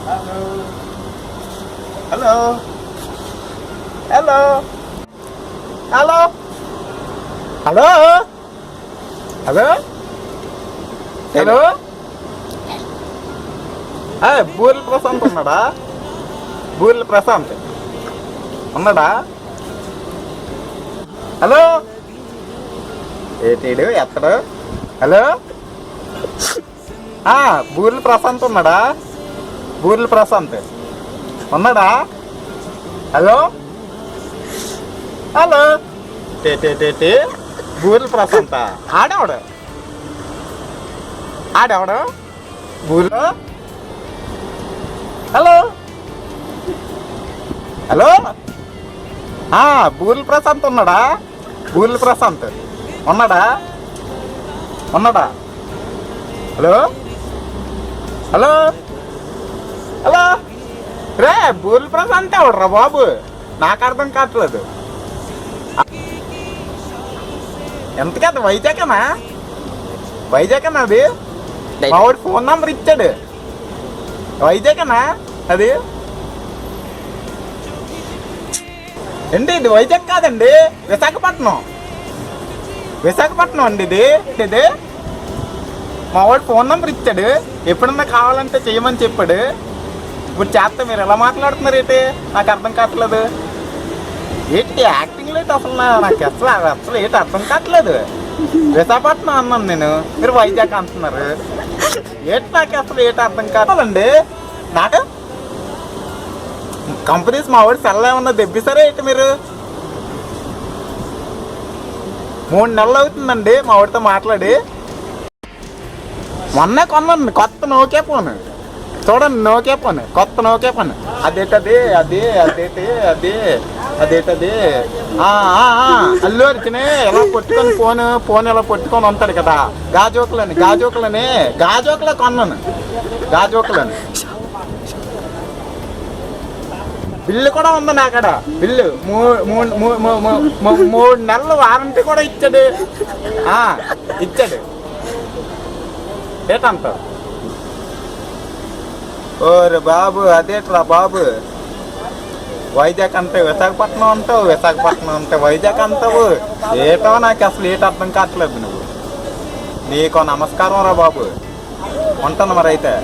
Hello hello hello hello hello hello hello Burla Prashanth ఉన్నాడా? బూర్ల ప్రశాంత్ ఉన్నాడా? Hello ఏటీడు ఎత్తడు? హలో బూర్ల ప్రశాంత్ ఉన్నాడా? బూర్ల ప్రశాంత్ ఉన్నాడా? హలో హలో టే బూర్ల ప్రశాంత ఆడేవాడు బూర్లో. హలో హలో బూర్ల ప్రశాంత్ ఉన్నాడా? బూర్ల ప్రశాంత్ ఉన్నాడా? హలో హలో హలో రే బూర్ల ప్రశాంత్ ఎవడరా బాబు? నాకు అర్థం కావట్లేదు. ఎంతకది వైజాగేనా? వైజాగేనా అది? మావాడు ఫోన్ నంబర్ ఇచ్చాడు. వైజాగేనా అది? అండి ఇది వైజాగ్ కాదండి, విశాఖపట్నం అండి ఇది. మావాడు ఫోన్ నంబర్ ఇచ్చాడు, ఎప్పుడన్నా కావాలంటే చేయమని చెప్పాడు. ఇప్పుడు చేస్తే మీరు ఎలా మాట్లాడుతున్నారు ఏంటి? నాకు అర్థం కావట్లేదు. ఏంటి యాక్టింగ్ లేట్ అసలు నాకు అసలు ఏంటి అర్థం కావట్లేదు. విశాఖపట్నం అన్నాను నేను, మీరు వైజాగ్ అంటున్నారు. ఏంటి నాకు అసలు ఏంటి అర్థం కావట్లేదండి. నాకు కంపెనీస్ మావాడు సెల్ ఏమన్నా దెబ్బిసారా ఏంటి మీరు? 3 నెలలు అవుతుందండి మావాడితో మాట్లాడి. మొన్న కొన్నాను కొత్త నోకియా ఫోన్. చూడండి నోకియా ఫోన్, కొత్త నోకియా ఫోన్. అదేటది అల్లు అర్జున్ ఎలా పట్టుకొని ఫోన్ ఎలా పట్టుకొని ఉంటాడు కదా, గాజోకులో కొన్నాను. గాజోకులని బిల్లు కూడా ఉంది నా కాడ. బిల్లు 3 నెలలు వారంటీ కూడా ఇచ్చాడు. ఏటంట ఓరే బాబు, అదేట్రా బాబు. వైజాగ్ అంటే విశాఖపట్నం అంటే వైజాగ్ అంటావు. ఏటో నాకు అసలు ఏటి అర్థం కావట్లేదు. నువ్వు నీకో నమస్కారం రా బాబు. ఉంటాను మరి అయితే.